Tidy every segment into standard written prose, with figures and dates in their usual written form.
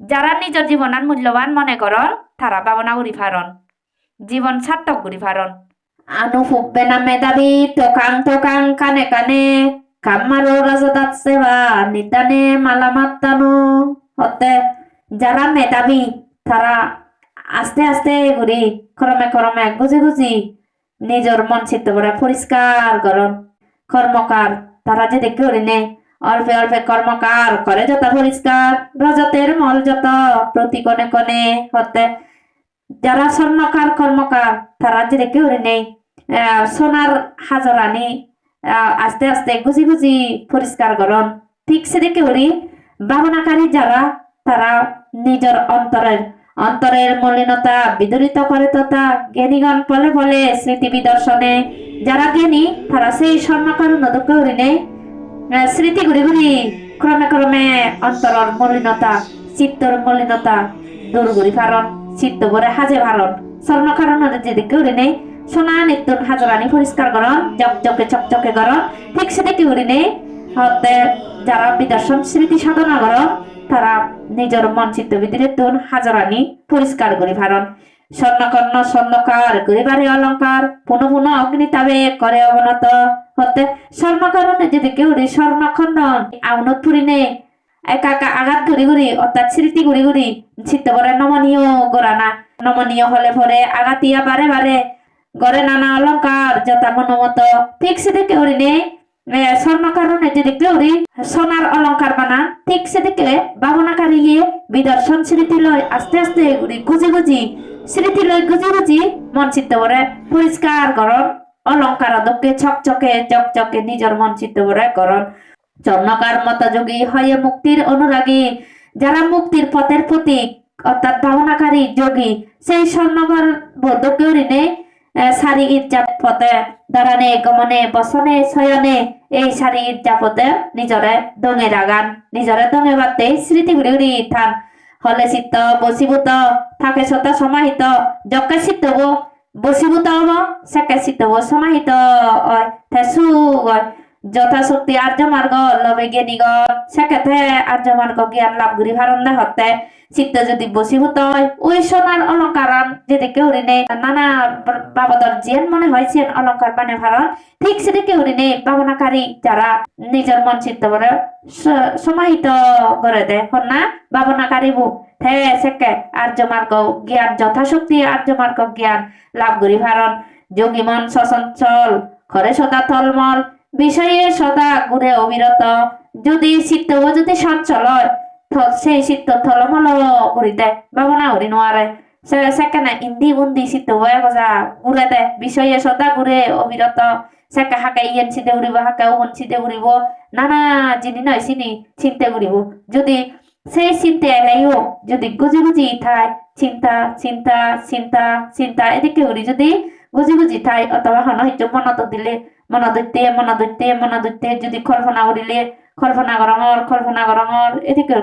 যারা নিজের জীবনান মূল্যবান মনে করন তারা ভাবনা করি ফারন জীবন সার্থক করি ফারন আনু ফুকবে না মেধাবী টোকাং টোকাং কানে কানে কামারো রাজদাত সেবা নিদানে মালামাত্তানো হতে যারা মেধাবী তারা আস্তে আস্তে ঘুরি ক্রমে ক্রমে গুজি গুজি নিজের মন চিত্ত করে পরিষ্কার করন কর্মকার তারা যে দেখে করি নে অল্পে অল্পে কর্মকার করে যত পরিষ্কার রজতের মল যত প্রতি কোণে কোণে হতে যারা স্বর্ণকার কর্মকার তারা যে দেখে করি নেই সোনার হাজারানি আস্তে আস্তে গুজি গুজি পরিষ্কার করন ঠিক সে দেখে করি ভাবনাকারী যারা তারা নিজের অন্তরের মলিনতা বিদরিত করে তথা জ্ঞানীগণ বলে বলে স্মৃতি বিদর্শনে যারা জ্ঞানী তারা সেই স্বর্ণকার নদকে হরিণে স্মৃতি ঘুরি ঘুরি ক্রমে ক্রমে অন্তরের মলিনতা চিত্তর মলিনতা দূর ঘুরি ফারণ চিত্ত ভরে হাজে ভারণ স্বর্ণকার নদী যেদিকে হরিণে সোনা নিত্যন হাজারানি পরিষ্কার করন চকচকে চকচকে করন ঠিক সেদিকে হরিণে হতে যারা বিদর্শন স্মৃতি সাধনা করন তারা নিজের মন চিত্ত ভিতরে তুন হাজারানি পরিষ্কার করি ভারণ স্বর্ণকর্ণ স্বর্ণকার গরিবারে অলঙ্কার পুনঃ পুনঃ অগ্নিতাবে করে অবনত হতে স্বর্ণকরণে যদি কেউ স্বর্ণখণ্ডন আউনত পুরিনে একা একা আঘাত ঘুরি ঘুরি অর্থাৎ স্মৃতি ঘুরি ঘুরি চিত্ত করে নমনীয় গোরানা নমনীয় হলে পরে আঘাতিয়া বারে বারে গড়ে নানা অলঙ্কার যথা মনোমত ঠিক সেদিকে হরিণে স্বর্ণকারণে যদি কেউরি সোনার অলঙ্কার বানান ঠিক সেদিকে ভাবনাকারী বিদর্শন স্মৃতি লয় আস্তে আস্তে গুজি গুজি স্মৃতি লয় গুজি গুজি মন চিত্ত করে পরিষ্কার করন অলঙ্কার দক্ষে ছকচকে চকচকে নিজের মন চিত্ত করে করন স্বর্ণকার মত যোগী হয়ে মুক্তির অনুরাগী যারা মুক্তির পথের প্রতীক অর্থাৎ ভাবনাকারী যোগী সেই স্বর্ণকার বৌদ্ধকে ঋণে সারি ইজ্জাত পথে দাঁড়ানে গমনে বসনে শয়নে এই সারি ইজ্জাপতে নিজরে দঙে রাগান নিজরে দঙে বাতে স্মৃতি ঘুরি ঘুরি থান হলে চিত্ত বসীভূত থাকে সতা সমাহিত যকে চিত্ত বসীভূত হব সেকে চিত্ত সমাহিত হয় থেসু হয় যথাশক্তি আর্য মার্গ লবে জ্ঞানীগণ সেক্ষেত্রে আর্য মার্গ জ্ঞান লাভ করি ভারন্দা হতে চিত্ত যদি বসীভূত হয় ওই সোনার অলঙ্কার যেদিকে হরিণে নানা বাবদর জিয়ান মনে হয়েছেন অলঙ্কার বানে ভারণ ঠিক সেদিকে হরিণে ভাবনাকারী যারা নিজের মন চিত্ত করে সমাহিত করে দেয় না ভাবনাকারী বু হে সেকে আর্য মার্গ জ্ঞান যথাশক্তি আর্য মার্গ জ্ঞান লাভ করি ভারণ যোগী মন সচঞ্চল করে সদা থলমল বিষয়ে সদা ঘুরে অবিরত যদি চিত্ত যদি সঞ্চল হয় সেই চিত্ত থলমল ঘুরি দেয় ভাবনা ঘুরি নোয়ারে সেখানে ইন্দি বুন্দি চিত্ত হয়ে গজা ঘুরে দেয় বিষয়ে সদা ঘুরে অবিরত সেকা হাকে ইয়েন চিন্তে ঘুরিব হাকে ওমন চিন্তে ঘুরিব নানা জিনি নয় চিনি চিন্তে ঘুরিব যদি সেই চিন্তে এলাইও যদি গুজি গুজি থাই চিন্তা চিন্তা চিন্তা চিন্তা এদিকে ঘুরি যদি গুজি গুজি থাই অথবা হনহিত মনত দিলে মনদৈত্যে যদি কল্পনা করিলে কল্পনা গরঙর এদিকে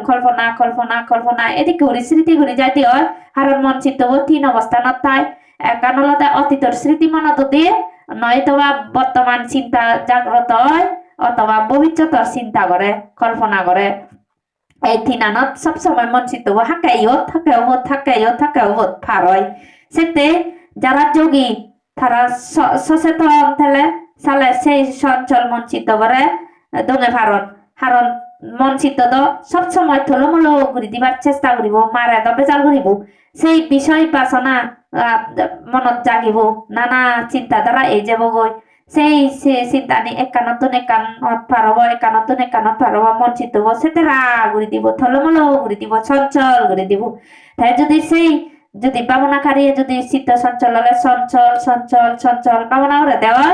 কল্পনা এদিকে ঘুরি স্মৃতি ঘুরি যাইতে হয় হারণ মন চিত্ত তিন অবস্থানত তাই একানলতা অতীতর স্মৃতি মনত দিয়ে নয়তোবা বর্তমান চিন্তা জাগ্রত হয় অথবা ভবিষ্যতের চিন্তা করে কল্পনা করে এই তিনানত সবসময় মন চিত্ত থাকাইও ফার হয় সেতে যারা যোগী তারা সচেতন থেলে সালে সেই সঞ্চল মন চিত্ত করে দঙে হারণ মন চিত্ত তো সবসময় থলমূল ঘুরি দিবার চেষ্টা করিব মারে তো বেজাল করিব সেই বিষয় বাসনা মনত জাগিব নানা চিন্তা দ্বারা এই যাব গই সেই চিন্তা নি একানত পারব মন চিত্ত সেতে ঘুরি দিব থলমূল ঘুরি দিব চঞ্চল ঘুরি দিব তাই যদি সেই যদি ভাবনাকারী যদি চিত্ত চঞ্চল হলে চঞ্চল ভাবনা করে দেওয়া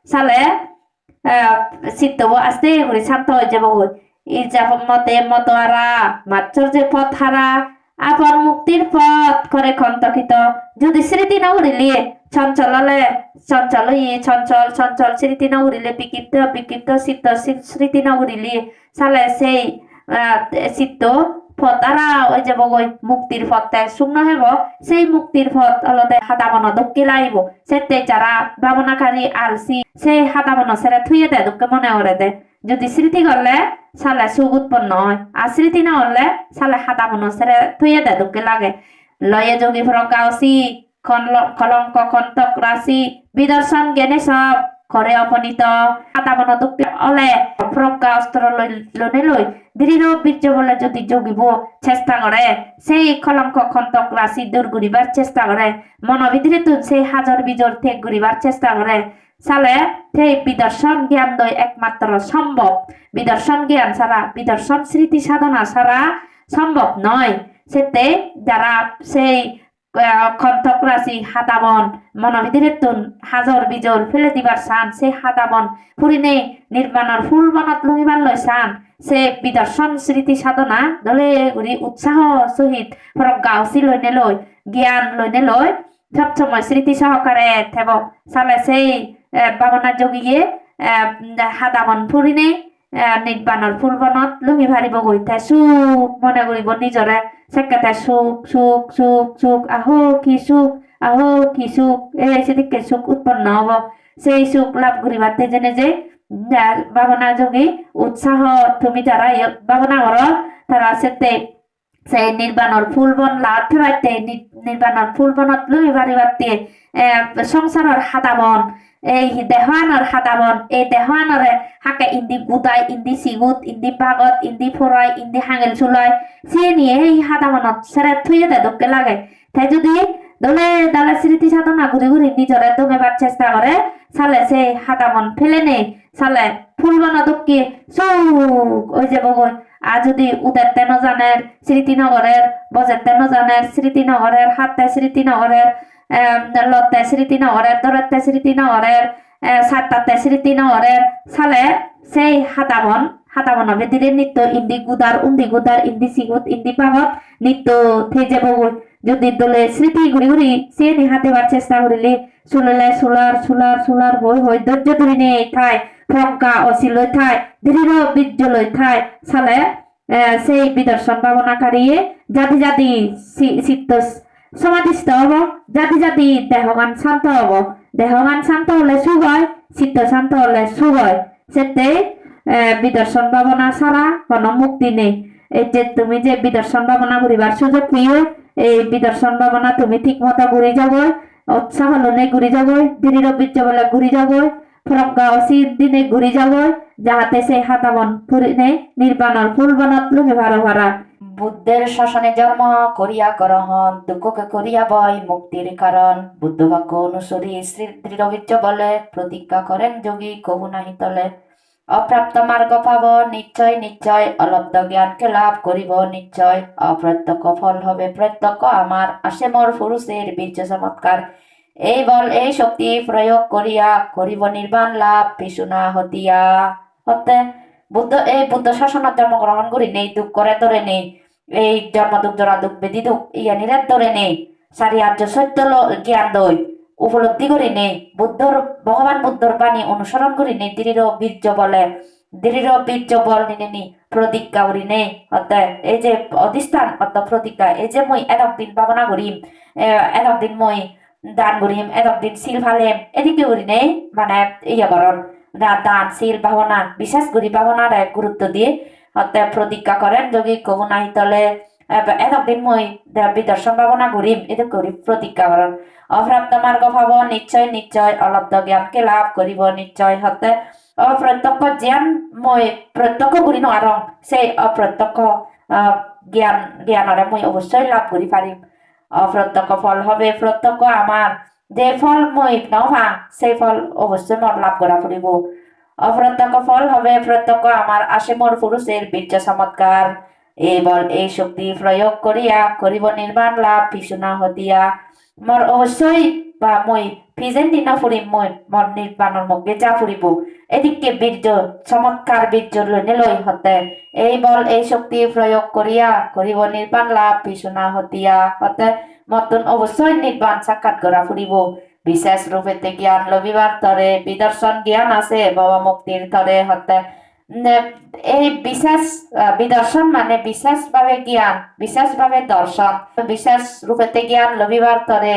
সালে চিত্ত আস্তে করে শান্ত হয়ে যাব এই মতে মতোয়ারা মাৎসর্যের পথ হারা আপন মুক্তির পথ করে খন্তকিত যদি স্মৃতি না উড়িলে চঞ্চল স্মৃতি না উড়িলে বিক্ষিপ্ত চিত্ত স্মৃতি না উড়িলে সালে সেই চিত্ত পথ তারা ওই যাব গই মুক্তির পথে শূন্য হব সেই মুক্তির পথ অলতে হাতাবন দক্ষি লাইব সেতে যারা ভাবনাকারী আলসি সেই হাতাবন সেরে থুয়ে দেয় দুঃখে মনে করে দেয় যদি স্মৃতি করলে সালে সুখ উৎপন্ন হয় আর স্মৃতি না হলে সালে হাতা মনো সেরে থুয়ে দে দুঃখে লাগে লয়ে যোগী প্রজ্ঞাসী কলঙ্ক কন্তক রাশি বিদর্শন জ্ঞানে সব ঘরে অপনীত হাতা মনো দুঃখে অলে প্রজ্ঞা অস্ত্র লনে লই দৃঢ় বীর্য বলে যদি যোগিব চেষ্টা করে সেই কলঙ্ক কন্তক রাশি দূর করিবার চেষ্টা করে মনোবিদৃত সেই হাজার বিজর ত্যাগ করিবার চেষ্টা করে সালে সেই বিদর্শন জ্ঞান দয় একমাত্র সম্ভব বিদর্শন জ্ঞান ছাড়া বিদর্শন স্মৃতি সাধনা ছাড়া সম্ভব নয় সেতে যারা সেই কন্তক রাশি হাতাবন মনোবিদৃতুন হাজর বিজর ফেলে দিবার চান সেই হাতাবন ফুরিনে নির্বাণর ফুল বনত লুমিবার লয় চান সে বিদর্শন স্মৃতি সাধনা দলে ঘুরি উৎসাহ সহিত প্রজ্ঞা অসি লইনে লই জ্ঞান লইনে লই সবসময় স্মৃতি সহকারে থেব সালে সেই ভাবনা যোগীয়ে হাদামন ফুরিনে নির্বাণর ফুলবনত লুমি ভারিব গইতে সুখ মনে করিব নিজরে সেকেতে সুখ সুখ সুখ সুখ আহো কি সুখ আহো কি সুখ সেদিকে সুখ উৎপন্ন হব সেই সুখ লাভ করিবাতে জেনে যে ভাবনা যোগী উৎসাহ তুমি যারা ভাবনা করো তারা সেতে সেই নির্বাণর ফুলবন লাভ ফেরাইতে নির্বাণর ফুলবনত লুমি ভারিবাতে সংসারের হাদাবন এই দেহানৰ হাতাবন এই দেহানরে হাকে ইন্দি গুদাই ইন্দি সিগুত ইন্দি পাগত ইন্দি ফরাই ইন্দি হাঙেল চুলাই সে নিয়ে এই হাতাবনত সেরে থুয়ে দে দোকে লাগে তাই যদি দলে দালে স্মৃতি সাধনা ঘুরি ঘুরি নিজরে দমেবার চেষ্টা করে সালে সে হাতাবন ফেলে নেই সালে ফুলবনা দোকে সুখ ওই যে বগই আর যদি উদের তেন জানের স্মৃতিনগরের বজের তেন জানের স্মৃতিনগরের হাতে স্মৃতিনগরের লতে স্মৃতিনগরের দরতে স্মৃতিনগরের সাতটাতে স্মৃতিনগরের সালে সেই হাতাবন বেদিরে নিত্য ইন্দি গুদার উন্দি গুদার ইন্দি সিগুত ইন্দি পাগত নিত্য থেজে বগুল যদি দলে স্মৃতি ঘুরি ঘুরি সে নি হাতেবার চেষ্টা করিলে চুললে চুলার চুলার চুলার হই হই ধৈর্য ধরে নিয়ে ঠাই প্রজ্ঞা অসিলই ঠাই দৃঢ় বীর্য লই ঠাই সালে সেই বিদর্শন ভাবনাকারীয়ে জাতি জাতি চিত্ত সমাধিস্থ হব জাতি জাতি দেহগান শান্ত হব দেহগান শান্ত হলে সুখ হয় চিত্ত শান্ত হলে সুখ হয় সেতে বিদর্শন ভাবনা ছাড়া কোনো মুক্তি নেই এই যে তুমি যে বিদর্শন ভাবনা ঘুরিবার সুযোগ পেয়ে এই বিদর্শন ভাবনা তুমি ঠিক মতো ঘুরে যাব উৎসাহ লনে ঘুরে যাব দৃঢ় বীর্য বলে ঘুরে যাব প্রজ্ঞা অসির দিনে ঘুরে যাব যাহাতে সেই হাতাবন ফুরিনে নির্বাণর ফুলবনত লুমে ভারো ভারা বুদ্ধের শাসনে জন্ম করিয়া গ্রহণ দুঃখকে করিয়া বয় মুক্তির কারণ বুদ্ধ বাক্য অনুসরি শ্রী দৃঢ়বীর্য বলে প্রতিজ্ঞা করেন যোগী কবু নাহি তলে অপ্রাপ্ত মার্গ পাব নিশ্চয় নিশ্চয় অলব্ধ জ্ঞানকে লাভ করিব নিশ্চয় অপ্রত্যক্ষ ফল হবে প্রত্যক্ষ আমার আসে মোর পুরুষের বীর্য চমৎকার এই বল এই শক্তি প্রয়োগ করিয়া করিব নির্বাণ লাভ পিছুনা হতিয়া হতে বুদ্ধ শাসনত জন্মগ্রহণ করি নেই দুঃখ করে ধরে নেই এই জন্ম দুঃখ জরা দুঃখ বেদি দুঃখ ইয়া নিরাত ধরে নেই সারি আর্য সত্য জ্ঞান দই উপলব্ধি করি নেই ভগবান বুদ্ধর বাণী অনুসরণ করি নেই দৃঢ় বীর্য বল নিনে প্রতিজ্ঞা করি নেই অর্থাৎ এই যে অধিষ্ঠান অর্থাৎ প্রতিজ্ঞা এই যে মই এতদিন ভাবনা করিম এতদিন মই দান করিম এতদিন শিল ফালেম এদিকে করি নেই মানে ইয়া করন দান শিল ভাবনা বিশেষ করি ভাবনার গুরুত্ব দিয়ে অর্থাৎ প্রতিজ্ঞা করেন যোগী কবু নাহি তলে এতদিন মই বিদর্শন ভাবনা করিম এটা করি প্রতিজ্ঞা করেন অপ্রাপ্ত মার্গ ভাব নিশ্চয় নিশ্চয় অলব্ধ জ্ঞানকে লাভ করিব নিশ্চয় হতে অপ্রত্যক্ষ জ্ঞান মই প্রত্যক্ষ করি নোৱাৰং সেই অপ্রত্যক্ষ জ্ঞানরে মই অবশ্যই লাভ করি পারিম অপ্রত্যক্ষ ফল হবে প্রত্যক্ষ আমার যে ফল মই নভাং সেই ফল অবশ্যই মন লাভ করা পড়িব অপ্রত্যক্ষ ফল হবে প্রত্যক্ষ আমার আসে মোর পুরুষের বীর্য চমৎকার এই বল এই শক্তি প্রয়োগ করিয়া করিব নির্বাণ লাভ পিছুনা হতিয়া মোর অবশ্যই বা মই ফিজেন দিনা ফুরিম মই মন নির্বাণর মধ্যে যা ফুরিব এদিকে বীর্য চমৎকার বীর্য লইনে লই হতে এই বল এই শক্তি প্রয়োগ করিয়া করিব নির্বাণ লাভ পিছুনা হতিয়া হতে মতন অবশ্যই নির্বাণ সাক্ষাৎ করা ফুরিব বিশেষ রূপেতে জ্ঞান লবিবার তরে বিদর্শন জ্ঞান আছে বাবা মুক্তির তরে হতে এই বিশেষ বিদর্শন মানে বিশেষ ভাবে জ্ঞান বিশেষ ভাবে দর্শন বিশেষ রূপেতে জ্ঞান লবিবার তরে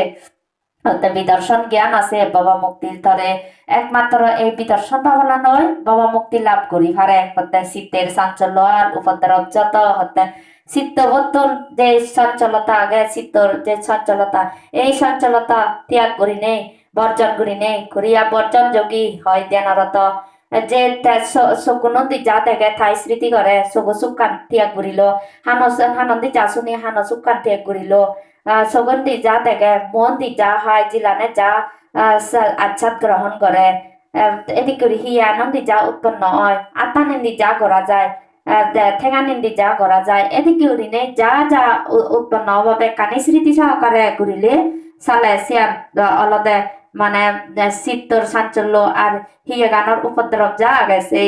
হতে বিদর্শন জ্ঞান আছে বাবা মুক্তির ধরে একমাত্র এই বিদর্শন ভাবনা নয় বাবা মুক্তি লাভ করি পারে হতে শীতের চাঞ্চল্য আর উপদ্রব যত হতে চিত্ত বর্তন যে চঞ্চলতা আগে চিত্তর যে চঞ্চলতা এই চঞ্চলতা ত্যাগ করি নেই বর্জন করি নেই করিয়া বর্জন যোগী হয় ধ্যানরত যে চকুনন্দী যা দেখে ঠাই স্মৃতি করে চকু চুকান ত্যাগ করিল হানন্দী যা শুনি হান চুকান ত্যাগ করিল সুগন্ধি যা দেখে মন দি যা হয় জিলানে যা আচ্ছাদ গ্রহণ করে এদিক করে হি আনন্দি যা উৎপন্ন হয় আত্মানন্দি যা করা যায় ঠেঙানিন্দি যা করা যায় এদিকে উড়িনে যা যা উৎপন্ন হবে কানি স্মৃতি সহকারে ঘুরিলে চালে সিয়ান অলদে মানে চিত্তর চাঞ্চল্য আর হিয়ে গানের উপদ্রব যা গেছে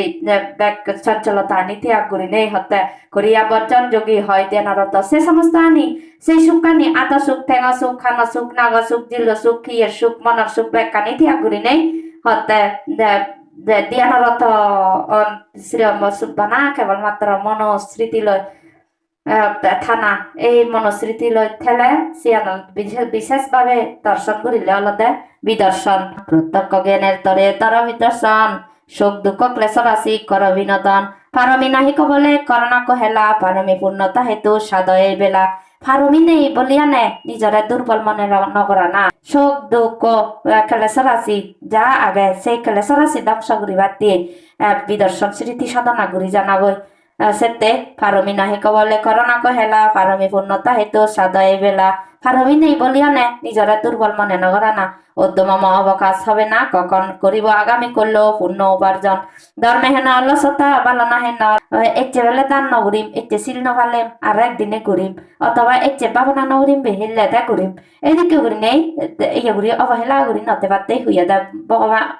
চঞ্চলতা আনি ত্যাগ করি নেই হতে করিয়া বর্জন যোগী হয় ধ্যানরত সে সমস্ত আনি সেই সুখানি আতা সুখ ঠেঙা সুখ খানা সুখ নাগা সুখ জিল সুখ হিয়ের সুখ মনের সুখ ব্যাখ্যানি ত্যাগ করি নেই হতে ধ্যানরত শ্রী সুখ বানা কেবলমাত্র মনোস্মৃতি লয় থানা এই মনস্মৃতি লৈ ঠেলে সিয়ানল বিশেষভাবে দর্শন করিলে অলদে বিদর্শন প্রত্যক্ষ জ্ঞানের তরে তর বিদর্শন সুখ দুঃখ ক্লেশ রাশি কর বিনোদন পারমি নাহি কবলে করোনা কহেলা পারমি পূর্ণতা হেতু সাদয়ে বেলা ফারমি নেই বলিয়া নে নিজরে দুর্বল মনে নগরা না সুখ দুঃখ ক্লেশ রাশি যা আগে সেই ক্লেশ রাশি ধ্বংস করিবার দিয়ে বিদর্শন স্মৃতি সাধনা করি জানাবই সেতে ফারমি নাহি কবলে করোনা কহেলা ফারমি পূর্ণতা হেতু সাদয়ে বেলা ফারমি নেই বলিয়া নে নিজরে দুর্বল মনে নগরা না উদ্যম অবকাশ হবে না কখন করিব আগামী করলেও পূর্ণ উপার্জন ধর্মে হেন অলসতা বালনা হেন এচ্ছে বেলে দান নগরিম এচ্ছে সিল নভালেম আর একদিনে করিম অথবা এচ্ছে ভাবনা নগরিম বেহিলে তা করিম এদিকে করি নেই ইয়ে করি অবহেলা করি নতে পারতে হইয়া দা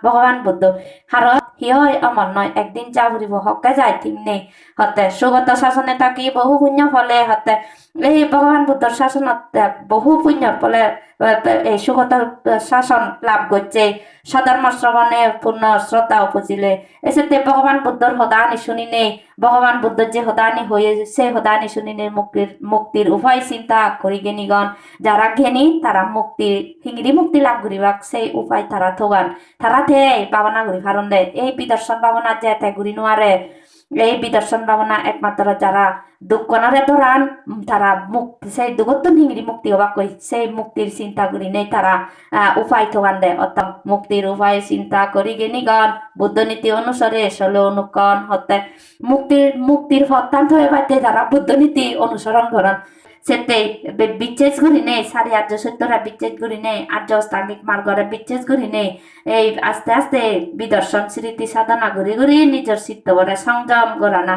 ভগবান বুদ্ধ হারত হিয় অমর নয় একদিন যা ফুরিব হকে যায় ঠিক নেই হতে সুগত শাসনে থাকি বহু পুণ্য ফলে হতে এই ভগবান বুদ্ধর শাসনত বহু পুণ্যর ফলে এই সুগত শাসন লাভ করছে সধর্ম শ্রবণে পূর্ণ শ্রদ্ধা উপজিলে এসেতে ভগবান বুদ্ধর হদানি শুনি নেই ভগবান বুদ্ধর যে হদানি হয়ে সে হদানি শুনি নেই মুক্তির উভয় চিন্তা করি জ্ঞানীগণ যারা জ্ঞানী তারা মুক্তির হিংরি মুক্তি লাভ করিবাক সেই উপায় তারা থগান তারা থে ভাবনা করি কারণ দে এই বিদর্শন ভাবনা যে তে ঘুরি নোয়ারে এই বিদর্শন ভাবনা একমাত্র যারা দুঃখ নারে ধরান তারা মুক্তি সেই দুগত হিংরি মুক্তি হবা কই সেই মুক্তির চিন্তা করি নেই তারা উপায় থগান দেয় অর্থাৎ মুক্তির উপায় চিন্তা করি জ্ঞানীগণ বুদ্ধ নীতি অনুসারে চলে অনুকরণ হতে মুক্তির ফত্তান্ত হয়ে পাইতে যারা বুদ্ধ নীতি অনুসরণ করেন সেটাই বিচ্ছেদ করি নেই সাড়ে আর্য সত্যরা বিচ্ছেদ করি নেই আর্য অষ্টাঙ্গিক মার্গরে বিচ্ছেদ করি নেই এই আস্তে আস্তে বিদর্শন স্মৃতি সাধনা ঘুরি ঘুরি নিজের চিত্ত করে সংযম করা না